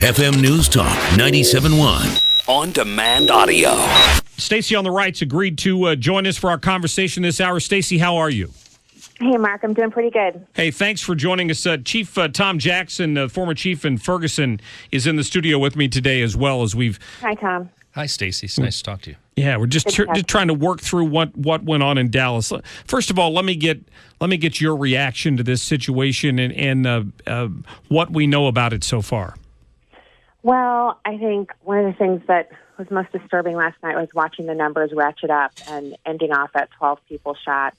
FM News Talk 97.1. On demand audio. Stacy on the right's agreed to join us for our conversation this hour. Stacy, how are you? Hey, Mark, I'm doing pretty good. Hey, thanks for joining us. Chief Tom Jackson, former chief in Ferguson, is in the studio with me today as well as we've... Hi, Tom. Hi, Stacy. It's nice to talk to you. Yeah, we're just trying to work through what went on in Dallas. First of all, let me get your reaction to this situation and what we know about it so far. Well, I think one of the things that was most disturbing last night was watching the numbers ratchet up and ending off at 12 people shot,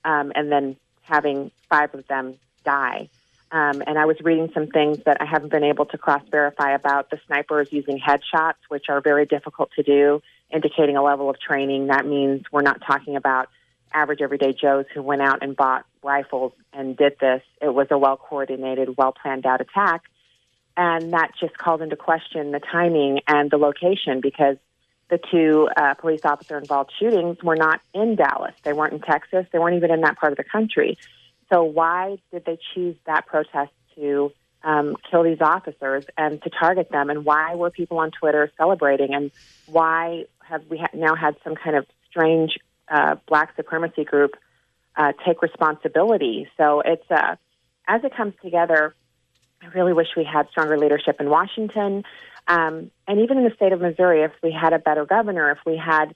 and then having 5 of them die. And I was reading some things that I haven't been able to cross-verify about the snipers using headshots, which are very difficult to do, indicating a level of training. That means we're not talking about average everyday Joes who went out and bought rifles and did this. It was a well-coordinated, well-planned-out attack. And that just called into question the timing and the location, because the 2 police officer-involved shootings were not in Dallas. They weren't in Texas. They weren't even in that part of the country. So why did they choose that protest to kill these officers and to target them? And why were people on Twitter celebrating? And why have we now had some kind of strange black supremacy group take responsibility? So it's as it comes together, I really wish we had stronger leadership in Washington, and even in the state of Missouri, if we had a better governor, if we had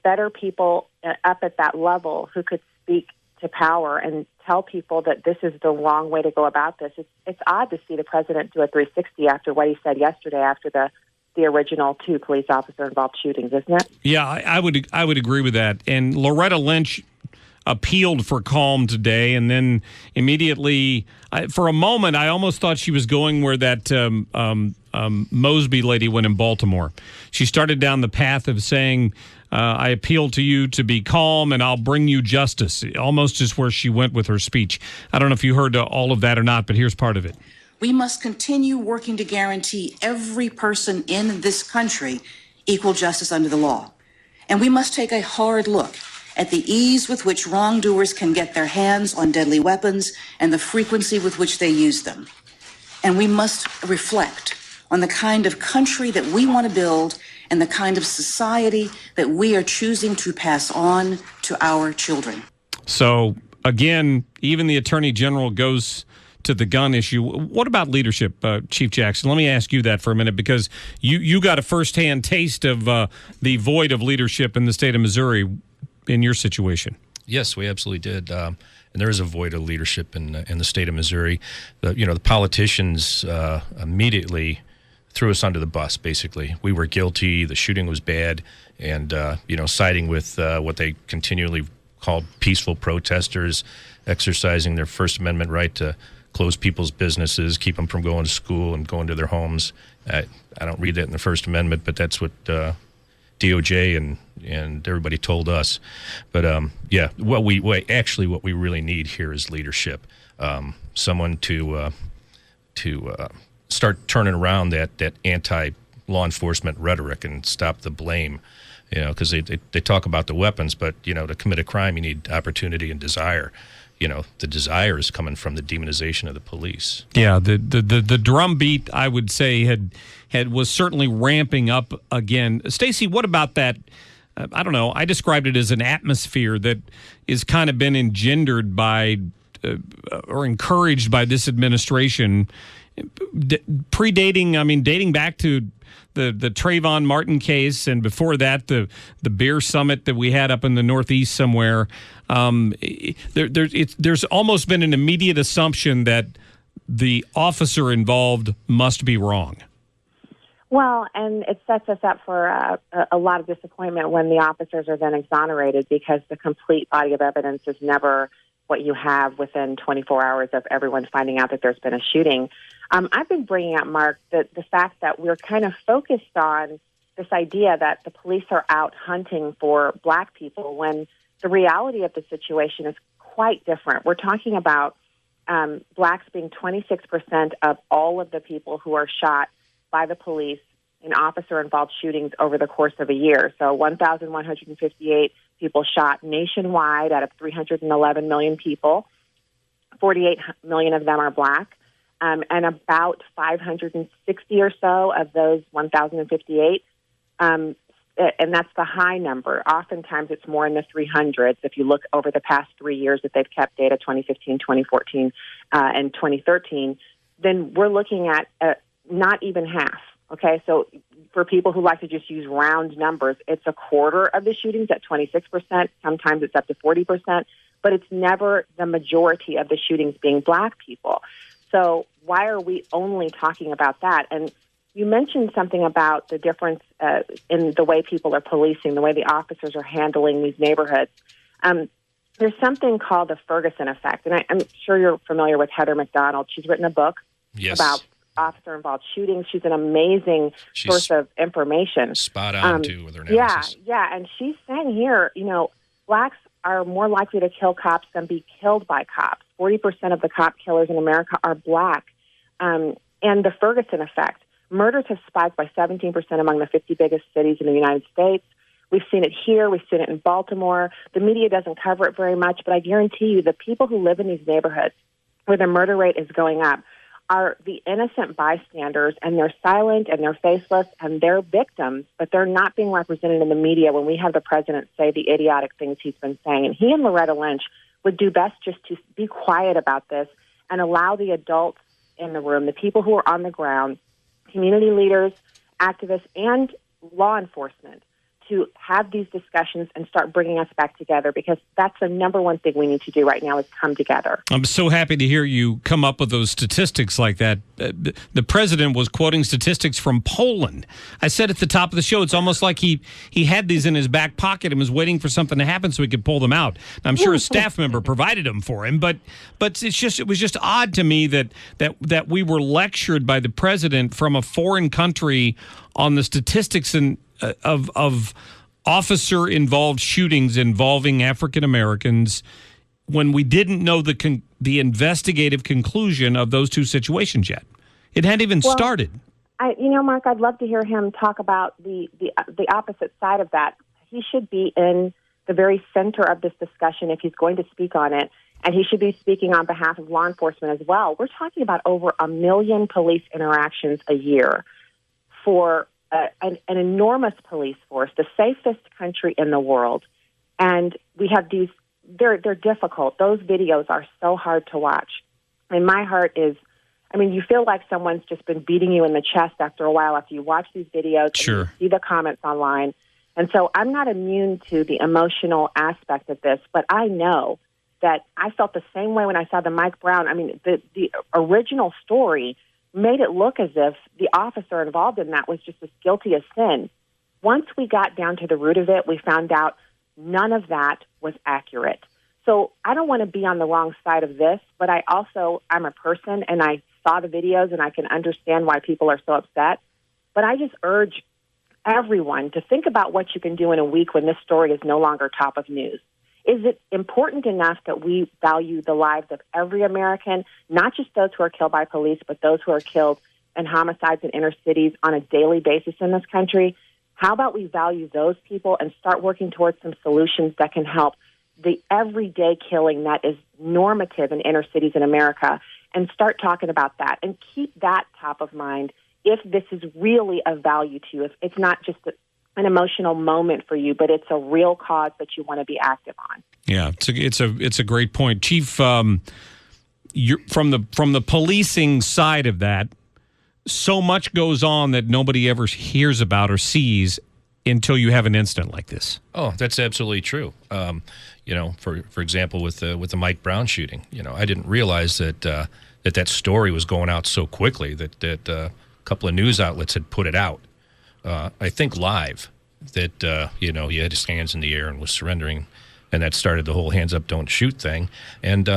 better people up at that level who could speak to power and tell people that this is the wrong way to go about this. It's odd to see the president do a 360 after what he said yesterday after the original 2 police officer-involved shootings, isn't it? Yeah, I would agree with that. And Loretta Lynch appealed for calm today, and then immediately, for a moment, I almost thought she was going where that Mosby lady went in Baltimore. She started down the path of saying, I appeal to you to be calm and I'll bring you justice, almost as where she went with her speech. I don't know if you heard all of that or not, but here's part of it. We must continue working to guarantee every person in this country equal justice under the law. And we must take a hard look at the ease with which wrongdoers can get their hands on deadly weapons and the frequency with which they use them. And we must reflect on the kind of country that we want to build and the kind of society that we are choosing to pass on to our children. So, again, even the Attorney General goes to the gun issue. What about leadership, Chief Jackson? Let me ask you that for a minute, because you got a firsthand taste of the void of leadership in the state of Missouri in your situation. Yes, we absolutely did. And there is a void of leadership in the state of Missouri. The politicians immediately threw us under the bus, basically. We were guilty. The shooting was bad. And, siding with what they continually called peaceful protesters, exercising their First Amendment right to close people's businesses, keep them from going to school and going to their homes. I don't read that in the First Amendment, but that's what DOJ and everybody told us. But what we really need here is leadership. Someone to start turning around that anti-law enforcement rhetoric and stop the blame. Because they talk about the weapons, but to commit a crime you need opportunity and desire. The desire is coming from the demonization of the police. Yeah, the drumbeat, I would say, was certainly ramping up again. Stacy, what about that? I don't know. I described it as an atmosphere that is kind of been engendered by or encouraged by this administration, dating back to the Trayvon Martin case, and before that, the beer summit that we had up in the Northeast somewhere. There's almost been an immediate assumption that the officer involved must be wrong. Well, and it sets us up for a lot of disappointment when the officers are then exonerated, because the complete body of evidence is never what you have within 24 hours of everyone finding out that there's been a shooting. I've been bringing up, Mark, the fact that we're kind of focused on this idea that the police are out hunting for black people, when the reality of the situation is quite different. We're talking about blacks being 26% of all of the people who are shot by the police in officer-involved shootings over the course of a year. So 1,158 people shot nationwide out of 311 million people. 48 million of them are black. and about 560 or so of those 1,058. And that's the high number. Oftentimes it's more in the 300s if you look over the past 3 years that they've kept data, 2015, 2014, and 2013. Then we're looking at not even half. Okay, so for people who like to just use round numbers, it's a quarter of the shootings at 26%. Sometimes it's up to 40%, but it's never the majority of the shootings being black people. So why are we only talking about that? And you mentioned something about the difference in the way people are policing, the way the officers are handling these neighborhoods. There's something called the Ferguson effect, and I'm sure you're familiar with Heather McDonald. She's written a book about officer-involved shootings. She's an amazing source of information. Spot on, too, with her analysis. Yeah, and she's saying here, blacks are more likely to kill cops than be killed by cops. 40% of the cop killers in America are black. And the Ferguson effect. Murders have spiked by 17% among the 50 biggest cities in the United States. We've seen it here. We've seen it in Baltimore. The media doesn't cover it very much, but I guarantee you the people who live in these neighborhoods where the murder rate is going up are the innocent bystanders, and they're silent and they're faceless and they're victims, but they're not being represented in the media when we have the president say the idiotic things he's been saying. And he and Loretta Lynch would do best just to be quiet about this and allow the adults in the room, the people who are on the ground, community leaders, activists, and law enforcement, to have these discussions and start bringing us back together, because that's the number one thing we need to do right now is come together. I'm so happy to hear you come up with those statistics like that. The president was quoting statistics from Poland. I said at the top of the show, it's almost like he had these in his back pocket and was waiting for something to happen so he could pull them out. And I'm sure a staff member provided them for him, but it was just odd to me that we were lectured by the president from a foreign country on the statistics of officer-involved shootings involving African Americans when we didn't know the investigative conclusion of those two situations yet. It hadn't even started. Mark, I'd love to hear him talk about the opposite side of that. He should be in the very center of this discussion if he's going to speak on it, and he should be speaking on behalf of law enforcement as well. We're talking about over 1 million police interactions a year for an enormous police force, the safest country in the world. And we have these, they're difficult. Those videos are so hard to watch. And my heart is, you feel like someone's just been beating you in the chest after a while after you watch these videos. Sure. And you see the comments online. And so I'm not immune to the emotional aspect of this, but I know that I felt the same way when I saw the Mike Brown. The original story made it look as if the officer involved in that was just as guilty as sin. Once we got down to the root of it, we found out none of that was accurate. So I don't want to be on the wrong side of this, but I'm a person, and I saw the videos, and I can understand why people are so upset. But I just urge everyone to think about what you can do in a week when this story is no longer top of news. Is it important enough that we value the lives of every American, not just those who are killed by police, but those who are killed in homicides in inner cities on a daily basis in this country? How about we value those people and start working towards some solutions that can help the everyday killing that is normative in inner cities in America, and start talking about that and keep that top of mind if this is really of value to you, if it's not just an emotional moment for you, but it's a real cause that you want to be active on. Yeah, it's a great point, Chief. You're, from the policing side of that, so much goes on that nobody ever hears about or sees until you have an incident like this. Oh, that's absolutely true. For example, with the Mike Brown shooting, I didn't realize that that story was going out so quickly that a couple of news outlets had put it out. I think live, that he had his hands in the air and was surrendering, and that started the whole hands up, don't shoot thing, and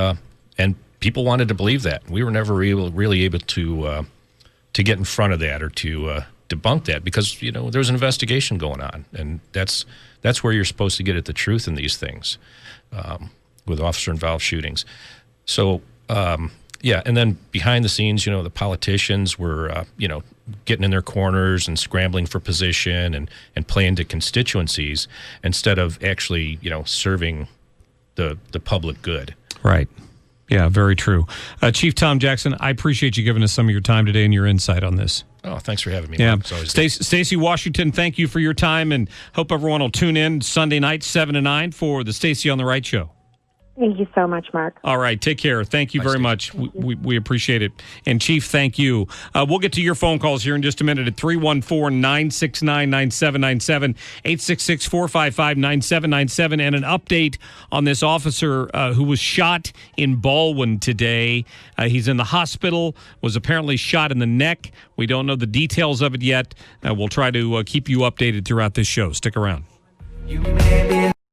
people wanted to believe that. We were never really able to get in front of that or to debunk that, because there was an investigation going on, and that's where you're supposed to get at the truth in these things with officer involved shootings. So and then behind the scenes, the politicians were getting in their corners and scrambling for position and playing to constituencies instead of actually serving the public good. Right. Yeah, very true. Chief Tom Jackson, I appreciate you giving us some of your time today and your insight on this. Oh, thanks for having me. Yeah. Mark. Stacy Washington, thank you for your time, and hope everyone will tune in Sunday night, 7 to 9, for the Stacy on the Right show. Thank you so much, Mark. All right, take care. Thank you very much. We appreciate it. And, Chief, thank you. We'll get to your phone calls here in just a minute at 314-969-9797, 866-455-9797, and an update on this officer who was shot in Baldwin today. He's in the hospital, was apparently shot in the neck. We don't know the details of it yet. We'll try to keep you updated throughout this show. Stick around.